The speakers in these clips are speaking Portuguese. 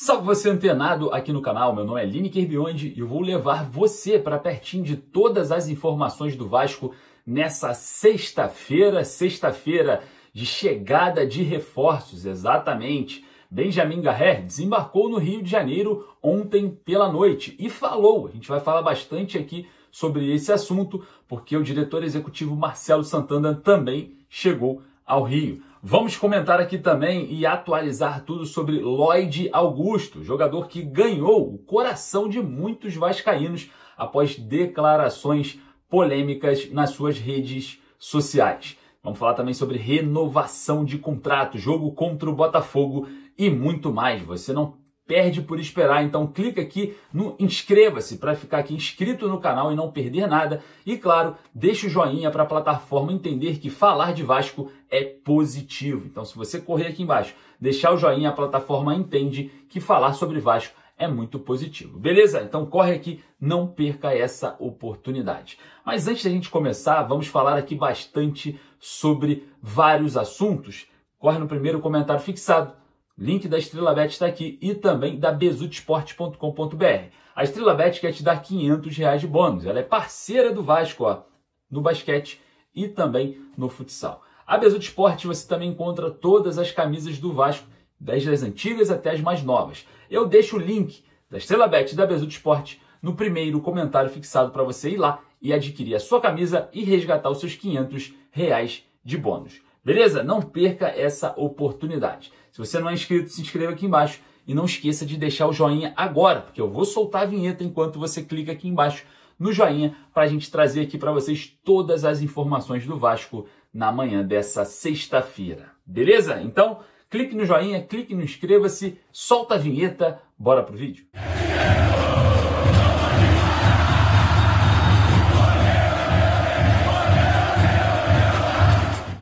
Salve você antenado aqui no canal, meu nome é Lineker Biondi e eu vou levar você para pertinho de todas as informações do Vasco nessa sexta-feira de chegada de reforços, exatamente. Benjamin Garré desembarcou no Rio de Janeiro ontem pela noite e falou, a gente vai falar bastante aqui sobre esse assunto, porque o diretor executivo Marcelo Santana também chegou ao Rio. Vamos comentar aqui também e atualizar tudo sobre Lloyd Augusto, jogador que ganhou o coração de muitos vascaínos após declarações polêmicas nas suas redes sociais. Vamos falar também sobre renovação de contrato, jogo contra o Botafogo e muito mais. Você não perde por esperar, então clica aqui no inscreva-se para ficar aqui inscrito no canal e não perder nada. E claro, deixa o joinha para a plataforma entender que falar de Vasco é positivo. Então se você correr aqui embaixo, deixar o joinha, a plataforma entende que falar sobre Vasco é muito positivo. Beleza? Então corre aqui, não perca essa oportunidade. Mas antes da gente começar, vamos falar aqui bastante sobre vários assuntos. Corre no primeiro comentário fixado. Link da Estrela Bet está aqui e também da bezutesport.com.br. A Estrela Bet quer te dar R$500 de bônus. Ela é parceira do Vasco no basquete e também no futsal. A Bezut Sport você também encontra todas as camisas do Vasco, desde as antigas até as mais novas. Eu deixo o link da Estrela Bet e da Bezut Sport no primeiro comentário fixado para você ir lá e adquirir a sua camisa e resgatar os seus R$500 de bônus. Beleza? Não perca essa oportunidade. Se você não é inscrito, se inscreva aqui embaixo e não esqueça de deixar o joinha agora, porque eu vou soltar a vinheta enquanto você clica aqui embaixo no joinha para a gente trazer aqui para vocês todas as informações do Vasco na manhã dessa sexta-feira. Beleza? Então, clique no joinha, clique no inscreva-se, solta a vinheta, bora pro vídeo.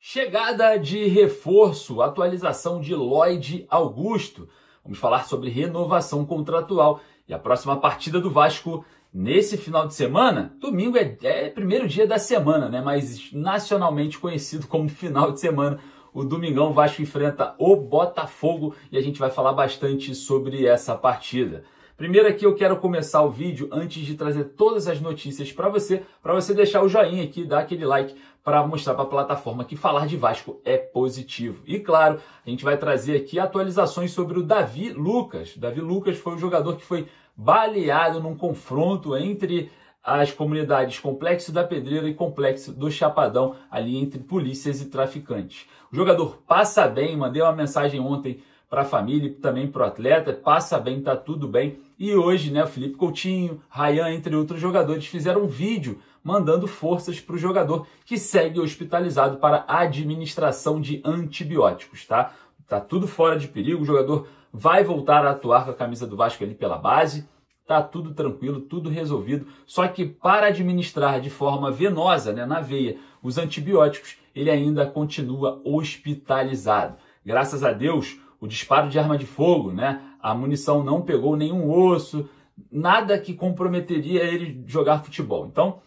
Chegada de reforço, atualização de Lloyd Augusto. Vamos falar sobre renovação contratual e a próxima partida do Vasco nesse final de semana. Domingo é primeiro dia da semana, né? Mas nacionalmente conhecido como final de semana. O domingão, o Vasco enfrenta o Botafogo e a gente vai falar bastante sobre essa partida. Primeiro aqui eu quero começar o vídeo antes de trazer todas as notícias para você deixar o joinha aqui, dar aquele like para mostrar para a plataforma que falar de Vasco é positivo. E claro, a gente vai trazer aqui atualizações sobre o Davi Lucas. Davi Lucas foi o jogador que foi baleado num confronto entre as comunidades Complexo da Pedreira e Complexo do Chapadão, ali entre polícias e traficantes. O jogador passa bem, mandei uma mensagem ontem para a família e também para o atleta, passa bem, tá tudo bem. E hoje, né, o Felipe Coutinho, Ryan, entre outros jogadores, fizeram um vídeo mandando forças para o jogador que segue hospitalizado para administração de antibióticos, tá? Tá tudo fora de perigo, o jogador vai voltar a atuar com a camisa do Vasco ali pela base, tá tudo tranquilo, tudo resolvido, só que para administrar de forma venosa, né, na veia, os antibióticos, ele ainda continua hospitalizado. Graças a Deus, o disparo de arma de fogo, né? A munição não pegou nenhum osso, nada que comprometeria ele jogar futebol. Então,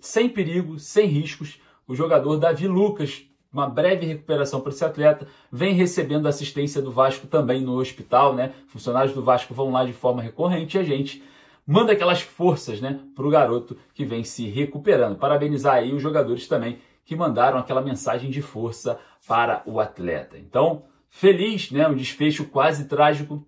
sem perigo, sem riscos, o jogador Davi Lucas, uma breve recuperação para esse atleta, vem recebendo assistência do Vasco também no hospital, né? Funcionários do Vasco vão lá de forma recorrente e a gente manda aquelas forças, né, para o garoto que vem se recuperando. Parabenizar aí os jogadores também que mandaram aquela mensagem de força para o atleta. Então, feliz, né? Um desfecho quase trágico,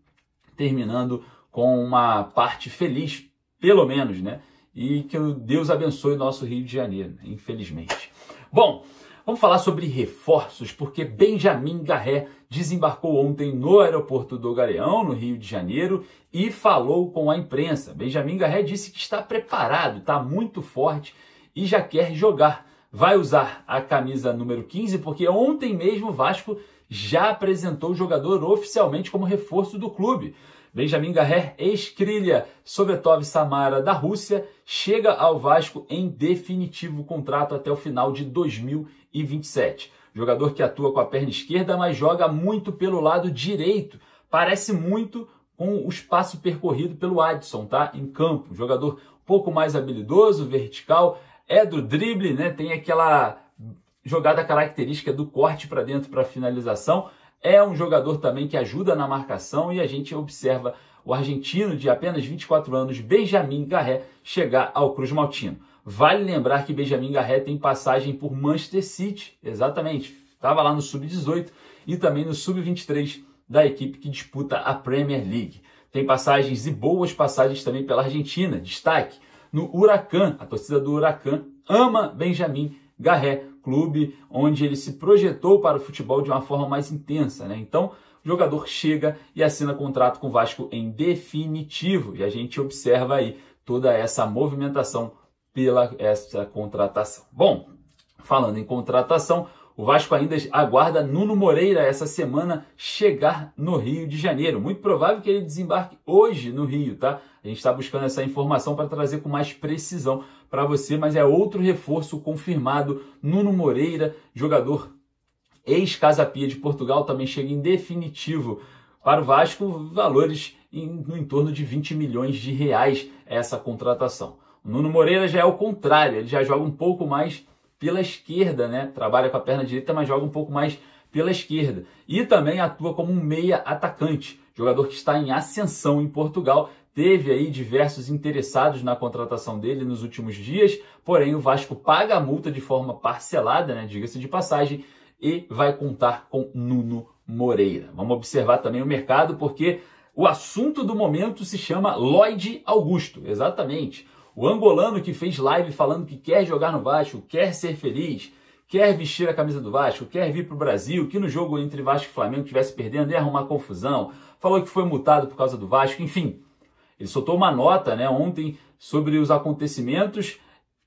terminando com uma parte feliz, pelo menos, né? E que Deus abençoe o nosso Rio de Janeiro, infelizmente. Bom, vamos falar sobre reforços, porque Benjamin Garré desembarcou ontem no aeroporto do Galeão, no Rio de Janeiro, e falou com a imprensa. Benjamin Garré disse que está preparado, está muito forte e já quer jogar. Vai usar a camisa número 15, porque ontem mesmo o Vasco já apresentou o jogador oficialmente como reforço do clube. Benjamin Garré, ex-Krylia Sovetov Samara da Rússia, chega ao Vasco em definitivo contrato até o final de 2027. Jogador que atua com a perna esquerda, mas joga muito pelo lado direito. Parece muito com o espaço percorrido pelo Adson, tá? Em campo. Jogador um pouco mais habilidoso, vertical, é do drible, né? Tem aquela jogada característica do corte para dentro para finalização. é um jogador também que ajuda na marcação e a gente observa o argentino de apenas 24 anos, Benjamin Garré, chegar ao Cruz Maltino. Vale lembrar que Benjamin Garré tem passagem por Manchester City, exatamente, estava lá no Sub-18 e também no Sub-23 da equipe que disputa a Premier League. Tem passagens e boas passagens também pela Argentina, destaque no Huracan, a torcida do Huracan ama Benjamin Garré, clube onde ele se projetou para o futebol de uma forma mais intensa, né? Então, o jogador chega e assina contrato com o Vasco em definitivo. E a gente observa aí toda essa movimentação pela essa contratação. Bom, falando em contratação, o Vasco ainda aguarda Nuno Moreira essa semana chegar no Rio de Janeiro. Muito provável que ele desembarque hoje no Rio, tá? A gente está buscando essa informação para trazer com mais precisão para você, mas é outro reforço confirmado. Nuno Moreira, jogador ex-Casa Pia de Portugal, também chega em definitivo para o Vasco, valores no entorno de 20 milhões de reais essa contratação. O Nuno Moreira já é o contrário, ele já joga um pouco mais pela esquerda, né? Trabalha com a perna direita, mas joga um pouco mais pela esquerda. E também atua como um meia atacante, jogador que está em ascensão em Portugal. Teve aí diversos interessados na contratação dele nos últimos dias, porém o Vasco paga a multa de forma parcelada, né? Diga-se de passagem, e vai contar com Nuno Moreira. Vamos observar também o mercado, porque o assunto do momento se chama Lloyd Augusto, exatamente. O angolano que fez live falando que quer jogar no Vasco, quer ser feliz, quer vestir a camisa do Vasco, quer vir para o Brasil, que no jogo entre Vasco e Flamengo estivesse perdendo, ia arrumar confusão, falou que foi multado por causa do Vasco, enfim. Ele soltou uma nota, né, ontem sobre os acontecimentos,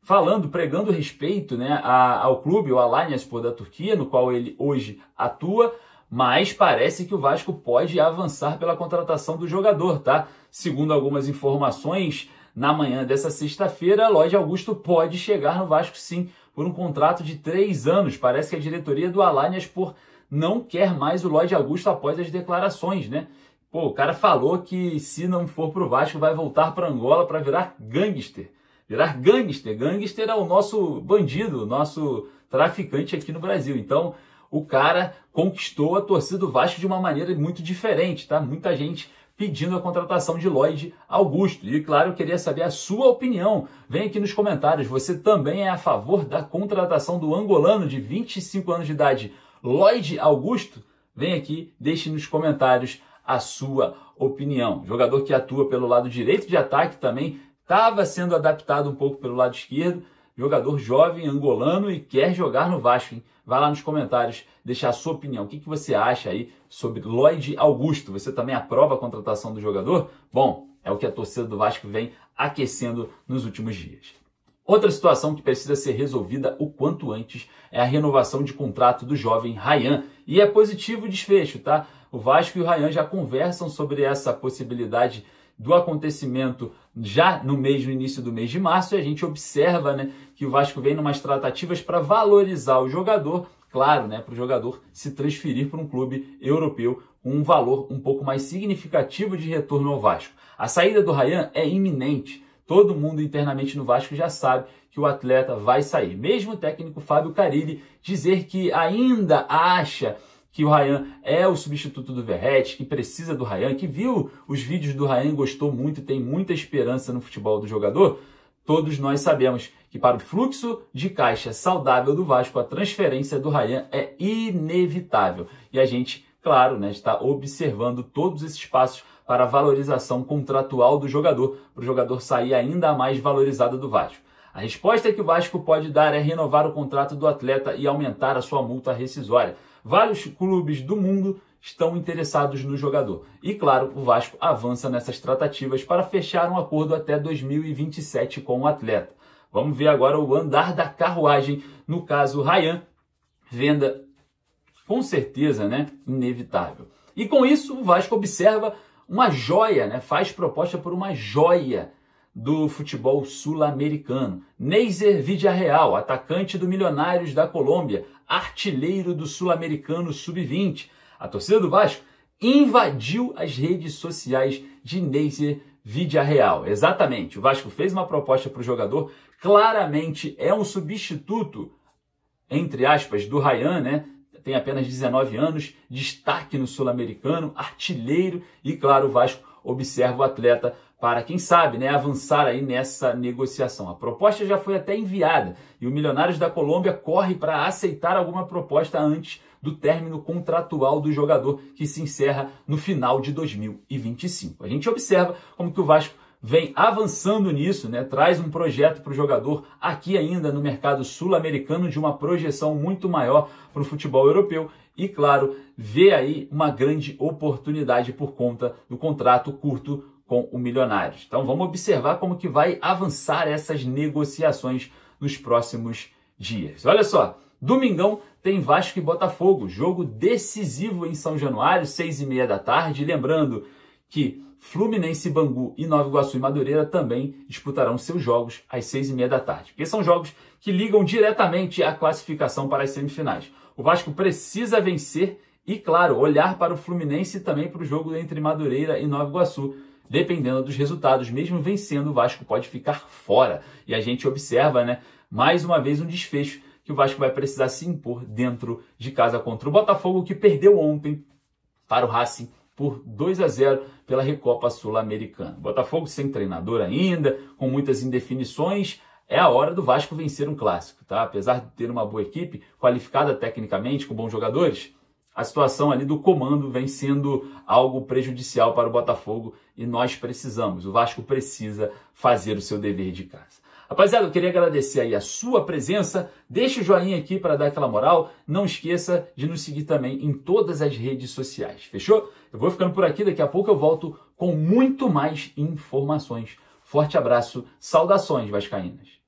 falando, pregando respeito, né, ao clube, o Alanyaspor da Turquia, no qual ele hoje atua, mas parece que o Vasco pode avançar pela contratação do jogador, tá? Segundo algumas informações, na manhã dessa sexta-feira, Lloyd Augusto pode chegar no Vasco sim, por um contrato de 3 anos. Parece que a diretoria do Alanyaspor não quer mais o Lloyd Augusto após as declarações, né? Pô, o cara falou que se não for pro Vasco vai voltar para Angola para virar gangster. Virar gangster. Gangster é o nosso bandido, o nosso traficante aqui no Brasil. Então, o cara conquistou a torcida do Vasco de uma maneira muito diferente, tá? Muita gente pedindo a contratação de Lloyd Augusto. E, claro, eu queria saber a sua opinião. Vem aqui nos comentários. Você também é a favor da contratação do angolano de 25 anos de idade, Lloyd Augusto? Vem aqui, deixe nos comentários a sua opinião. Jogador que atua pelo lado direito de ataque também, estava sendo adaptado um pouco pelo lado esquerdo. Jogador jovem, angolano e quer jogar no Vasco, hein? Vai lá nos comentários deixar a sua opinião. O que você acha aí sobre Lloyd Augusto? Você também aprova a contratação do jogador? Bom, é o que a torcida do Vasco vem aquecendo nos últimos dias. Outra situação que precisa ser resolvida o quanto antes é a renovação de contrato do jovem Ryan. E é positivo o desfecho, tá? O Vasco e o Ryan já conversam sobre essa possibilidade do acontecimento já no início do mês de março, e a gente observa, né, que o Vasco vem numas tratativas para valorizar o jogador, claro, né, para o jogador se transferir para um clube europeu com um valor um pouco mais significativo de retorno ao Vasco. A saída do Ryan é iminente. Todo mundo internamente no Vasco já sabe que o atleta vai sair. Mesmo o técnico Fábio Carille dizer que ainda acha que o Ryan é o substituto do Verratti, que precisa do Ryan, que viu os vídeos do Ryan, gostou muito, tem muita esperança no futebol do jogador, todos nós sabemos que para o fluxo de caixa saudável do Vasco, a transferência do Ryan é inevitável. E a gente, claro, né, está observando todos esses passos para a valorização contratual do jogador, para o jogador sair ainda mais valorizado do Vasco. A resposta que o Vasco pode dar é renovar o contrato do atleta e aumentar a sua multa rescisória. Vários clubes do mundo estão interessados no jogador. E, claro, o Vasco avança nessas tratativas para fechar um acordo até 2027 com o atleta. Vamos ver agora o andar da carruagem. No caso, Ryan, venda com certeza, né, inevitável. E com isso, o Vasco observa uma joia, né, faz proposta por uma joia do futebol sul-americano. Neiser Villarreal, atacante do Milionários da Colômbia, artilheiro do Sul-Americano Sub-20. A torcida do Vasco invadiu as redes sociais de Neiser Villarreal. Exatamente, o Vasco fez uma proposta para o jogador, claramente é um substituto, entre aspas, do Ryan, né? tem apenas 19 anos, destaque no Sul-Americano, artilheiro e, claro, o Vasco observa o atleta para, quem sabe, né, avançar aí nessa negociação. A proposta já foi até enviada e o Milionários da Colômbia corre para aceitar alguma proposta antes do término contratual do jogador, que se encerra no final de 2025. A gente observa como que o Vasco vem avançando nisso, né? Traz um projeto para o jogador aqui ainda no mercado sul-americano de uma projeção muito maior para o futebol europeu e, claro, vê aí uma grande oportunidade por conta do contrato curto com o Milionários. Então vamos observar como que vai avançar essas negociações nos próximos dias. Olha só, domingão tem Vasco e Botafogo, jogo decisivo em São Januário, 6h30 da tarde. Lembrando que Fluminense, Bangu e Nova Iguaçu e Madureira também disputarão seus jogos às 6h30 da tarde, porque são jogos que ligam diretamente à classificação para as semifinais. O Vasco precisa vencer e, claro, olhar para o Fluminense e também para o jogo entre Madureira e Nova Iguaçu. Dependendo dos resultados, mesmo vencendo, o Vasco pode ficar fora. E a gente observa, né, mais uma vez um desfecho que o Vasco vai precisar se impor dentro de casa contra o Botafogo, que perdeu ontem para o Racing por 2-0 pela Recopa Sul-Americana. Botafogo sem treinador ainda, com muitas indefinições. É a hora do Vasco vencer um clássico, tá? Apesar de ter uma boa equipe, qualificada tecnicamente, com bons jogadores, a situação ali do comando vem sendo algo prejudicial para o Botafogo e nós precisamos, o Vasco precisa fazer o seu dever de casa. Rapaziada, eu queria agradecer aí a sua presença, deixa o joinha aqui para dar aquela moral, não esqueça de nos seguir também em todas as redes sociais, fechou? Eu vou ficando por aqui, daqui a pouco eu volto com muito mais informações. Forte abraço, saudações vascaínas.